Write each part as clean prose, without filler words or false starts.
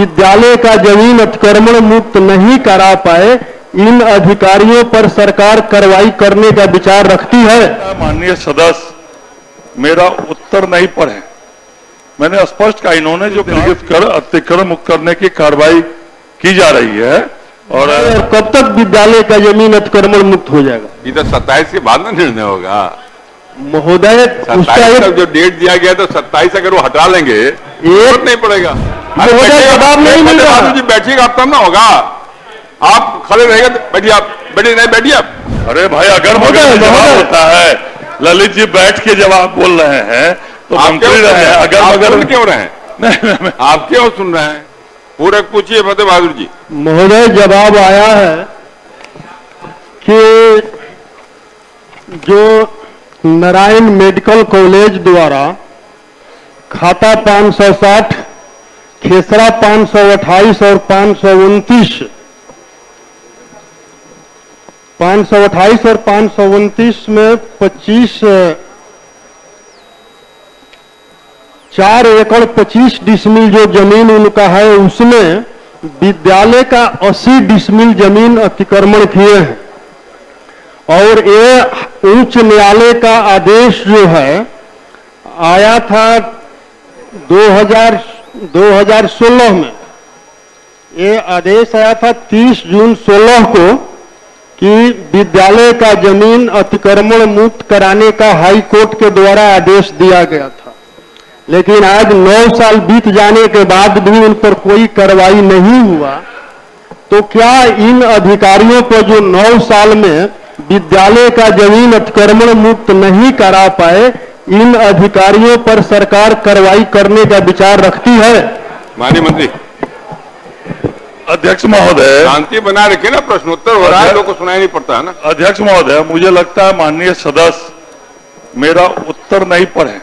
विद्यालय का जमीन अतिक्रमण मुक्त नहीं करा पाए, इन अधिकारियों पर सरकार कार्रवाई करने का विचार रखती है। माननीय सदस्य मेरा उत्तर नहीं पढ़े, मैंने स्पष्ट कहा इन्होंने जो कर अतिक्रमण मुक्त करने की कार्रवाई की जा रही है। और कब तक विद्यालय का जमीन अतिक्रमण मुक्त हो जाएगा? ये तो 27 के बाद में निर्णय होगा महोदय। 27 तक जो डेट दिया गया तो 27 अगर वो हटा लेंगे जरूरत नहीं पड़ेगा। जवाब नहीं मिल रहा जी, बैठिएगा तब ना होगा। आप खड़े रहेंगे बैठिए, आप बैठिए नहीं बैठिए आप। अरे भाई अगर मगर जवाब होता है, ललित जी बैठ के जवाब बोल रहे हैं तो मंत्री रहे हैं, अगर मगर क्यों रहे हैं? आप क्यों सुन रहे हैं? पूरा पूछिए फतेह बहादुर जी। महोदय जवाब आया है कि जो नारायण मेडिकल कॉलेज द्वारा खाता 560, खेसरा 528 और 529 और 529 में 4 एकड़ 25 डिसमिल जो जमीन उनका है, उसमें विद्यालय का 80 डिसमिल जमीन अतिक्रमण किए हैं। और ये उच्च न्यायालय का आदेश जो है आया था 2016 में। ये आदेश आया था 30 जून 16 को कि विद्यालय का जमीन अतिक्रमण मुक्त कराने का हाई कोर्ट के द्वारा आदेश दिया गया था। लेकिन आज 9 साल बीत जाने के बाद भी उन पर कोई कार्रवाई नहीं हुआ। तो क्या इन अधिकारियों को जो 9 साल में विद्यालय का जमीन अतिक्रमण मुक्त नहीं करा पाए, इन अधिकारियों पर सरकार कार्रवाई करने का विचार रखती है? माननीय मंत्री। अध्यक्ष महोदय शांति बना रखे ना, प्रश्नोत्तर हो रहा है, लोगों को सुनाई नहीं पड़ता है ना। अध्यक्ष महोदय मुझे लगता है माननीय सदस्य मेरा उत्तर नहीं पढ़े,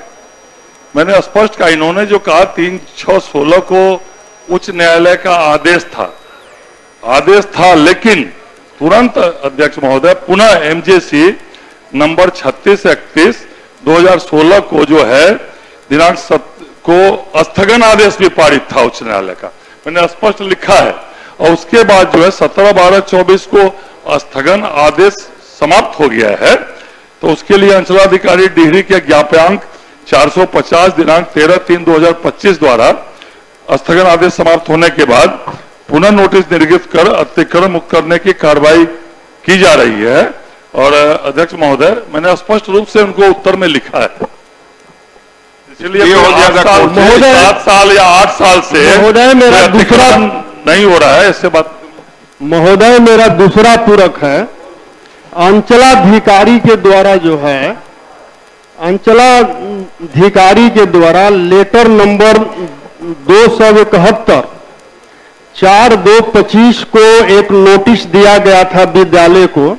मैंने स्पष्ट कहा इन्होंने जो कहा 3/6/16 को उच्च न्यायालय का आदेश था, लेकिन तुरंत अध्यक्ष महोदय पुनः एमजेसी नंबर 3631 2016 को जो है दिनांक 7 को स्थगन आदेश भी पारित था उच्च न्यायालय का, मैंने स्पष्ट लिखा है। और उसके बाद जो है 17/12/24 को स्थगन आदेश समाप्त हो गया है। तो उसके लिए अंचलाधिकारी डिहरी के ज्ञापनांक 450 दिनांक 13/3/2025 द्वारा स्थगन आदेश समाप्त होने के बाद पुनः नोटिस निर्गत कर अतिक्रमण मुक्त करने की कार्रवाई की जा रही है। और अध्यक्ष महोदय मैंने स्पष्ट रूप से उनको उत्तर में लिखा है, इसलिए 7 साल या 8 साल से महोदय मेरा दूसरा नहीं हो रहा है इससे बात। महोदय मेरा दूसरा पूरक है, अंचलाधिकारी के द्वारा जो है, अंचलाधिकारी के द्वारा लेटर नंबर 271 4/2/25 को एक नोटिस दिया गया था विद्यालय को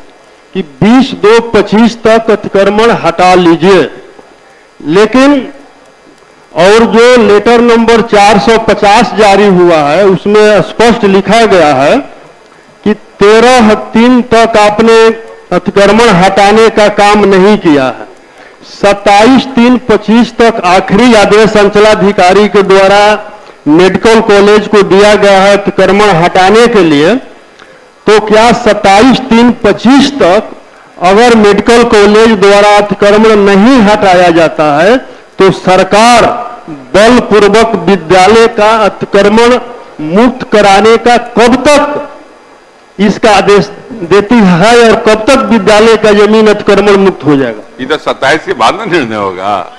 कि 20/2/25 तक अतिक्रमण हटा लीजिए। लेकिन और जो लेटर नंबर 450 जारी हुआ है उसमें स्पष्ट लिखा गया है कि 13/3 तक आपने अतिक्रमण हटाने का काम नहीं किया है। 27/3/25 तक आखिरी आदेश अंचलाधिकारी के द्वारा मेडिकल कॉलेज को दिया गया है अतिक्रमण हटाने के लिए। तो क्या 27/3/25 तक अगर मेडिकल कॉलेज द्वारा अतिक्रमण नहीं हटाया जाता है तो सरकार बलपूर्वक विद्यालय का अतिक्रमण मुक्त कराने का कब तक इसका आदेश देती है और कब तक विद्यालय का जमीन अतिक्रमण मुक्त हो जाएगा? ये तो 27 के बाद में निर्णय होगा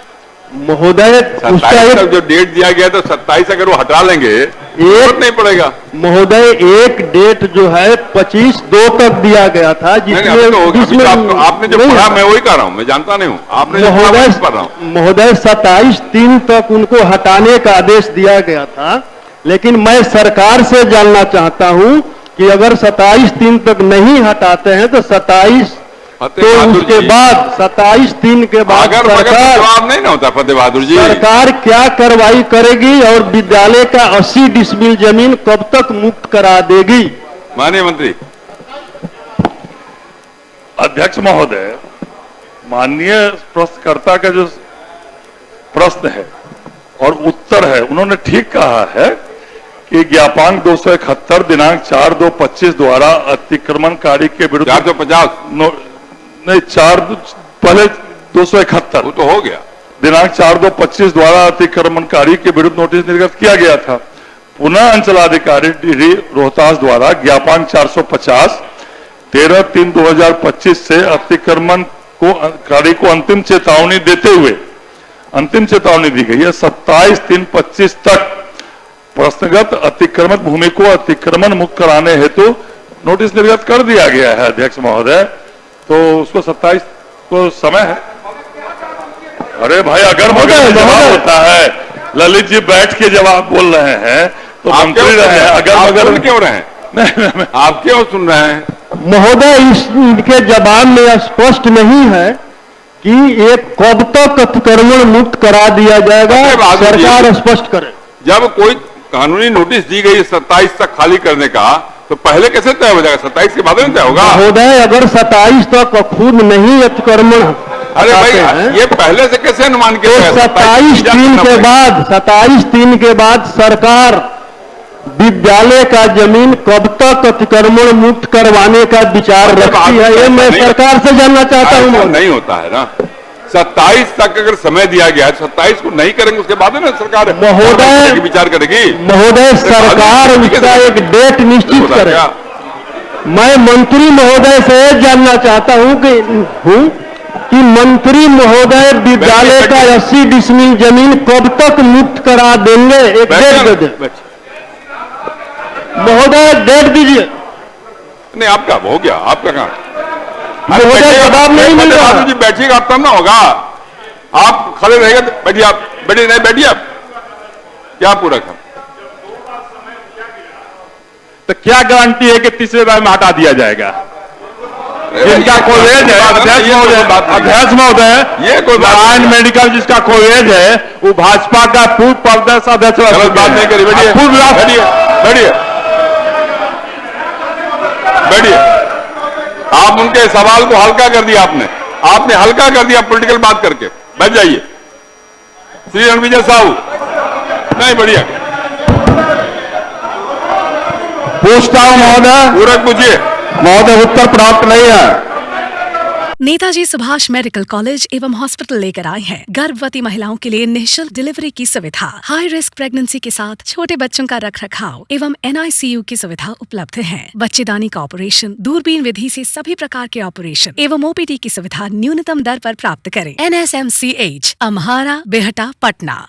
महोदय। 27 तक जो डेट दिया गया तो 27 अगर वो हटा लेंगे जरूरत नहीं पड़ेगा। महोदय एक डेट जो है 25/2 तक दिया गया था, जिसमें आपने जो पढ़ा मैं वही कह रहा हूँ, मैं जानता नहीं हूँ, आपने जो पढ़ा मैं पढ़ रहा हूँ। महोदय 27/3 तक उनको हटाने का आदेश दिया गया था, लेकिन मैं सरकार से जानना चाहता हूँ कि अगर 27/3 तक नहीं हटाते हैं तो 27 तो उसके बाद 27/3 के बाद सरकार जवाब नहीं ना होता। फतेह बहादुर जी सरकार क्या कार्रवाई करेगी और विद्यालय का 80 डिसमिल जमीन कब तक मुक्त करा देगी? माननीय मंत्री। अध्यक्ष महोदय माननीय प्रश्नकर्ता का जो प्रश्न है और उत्तर है उन्होंने ठीक कहा है कि ज्ञापांक 271 दिनांक 4/2/25 द्वारा अतिक्रमणकारी के विरुद्ध 450 नहीं 4 पहले 271 वो तो हो गया। दिनांक 4/2/25 द्वारा अतिक्रमणकारी के विरुद्ध नोटिस निर्गत किया गया था। पुनः अंचलाधिकारी टिहरी रोहतास द्वारा ज्ञापांक 450 13/3/2025 से अतिक्रमणकारी को अंतिम चेतावनी देते हुए अंतिम चेतावनी दी गई है। 27/3/25 तक प्रश्नगत अतिक्रमित भूमि को अतिक्रमण मुक्त कराने हेतु नोटिस निर्गत कर दिया गया है अध्यक्ष महोदय। तो उसको 27 को समय है। अरे भाई अगर मगर जवाब होता है, ललित जी बैठ के जवाब बोल रहे हैं तो मंत्री रहे हैं, अगर मगर क्यों रहे हैं? नहीं आप क्यों सुन रहे हैं? महोदय इनके जवाब में स्पष्ट नहीं है कि ये कब तक अतिक्रमण मुक्त करा दिया जाएगा, सरकार स्पष्ट करे। जब कोई कानूनी नोटिस दी गई 27 तक खाली करने का, तो पहले कैसे तय हो जाएगा? 27 के बाद में तय होगा। महोदय अगर 27 तक खुद नहीं अतिक्रमण, अरे भाई ये पहले से कैसे अनुमान किया? 27/3 के बाद सरकार विद्यालय का जमीन कब तक अतिक्रमण मुक्त करवाने का विचार रखती है, ये मैं सरकार से जानना चाहता हूँ। नहीं होता है ना, 27 तक अगर समय दिया गया है, 27 को नहीं करेंगे उसके बाद में सरकार महोदय विचार करेगी। महोदय सरकार उसका एक डेट निश्चित करे। मैं मंत्री महोदय से जानना चाहता हूँ कि मंत्री महोदय विद्यालय का 80 डिसमिल जमीन कब तक मुक्त करा देंगे, एक डेट दे दें महोदय, डेट दीजिए। नहीं आपका हो गया, आपका कहाँ? महोदय जवाब नहीं मिल रहा। जी बैठिएगा आप तब ना होगा, आप खड़े रहेंगे। बैठिए आप, बैठिए नहीं बैठिए आप, क्या पूरा कर? तो क्या गारंटी है कि तीसरे बार में हटा दिया जाएगा? जिनका कॉलेज है अध्यक्ष महोदय, ये कोई नारायण मेडिकल जिसका कॉलेज है वो भाजपा का पूर्व प्रदेश अध्यक्ष बात नहीं करी। बैठिए बैठिए बैठिए। आप उनके सवाल को हल्का कर दिया, आपने हल्का कर दिया पॉलिटिकल बात करके। बैठ जाइए श्री रणविजय साहू। नहीं बढ़िया, पूछता हूं महोदय। पूरक पूछिए महोदय, उत्तर प्राप्त नहीं है। नेताजी सुभाष मेडिकल कॉलेज एवं हॉस्पिटल लेकर आए हैं गर्भवती महिलाओं के लिए निःशुल्क डिलीवरी की सुविधा। हाई रिस्क प्रेगनेंसी के साथ छोटे बच्चों का रखरखाव एवं NICU की सुविधा उपलब्ध है। बच्चेदानी का ऑपरेशन, दूरबीन विधि से सभी प्रकार के ऑपरेशन एवं OPD की सुविधा न्यूनतम दर पर प्राप्त करें। NSMCH, अम्हारा, बेहटा, पटना।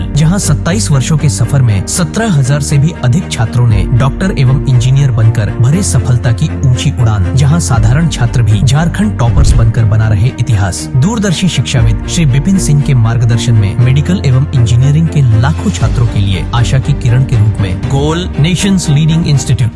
जहां 27 वर्षों के सफर में 17,000 से भी अधिक छात्रों ने डॉक्टर एवं इंजीनियर बनकर भरे सफलता की ऊंची उड़ान। जहां साधारण छात्र भी झारखंड टॉपर्स बनकर बना रहे इतिहास। दूरदर्शी शिक्षाविद श्री विपिन सिंह के मार्गदर्शन में मेडिकल एवं इंजीनियरिंग के लाखों छात्रों के लिए आशा की किरण के रूप में गोल नेशंस लीडिंग इंस्टीट्यूट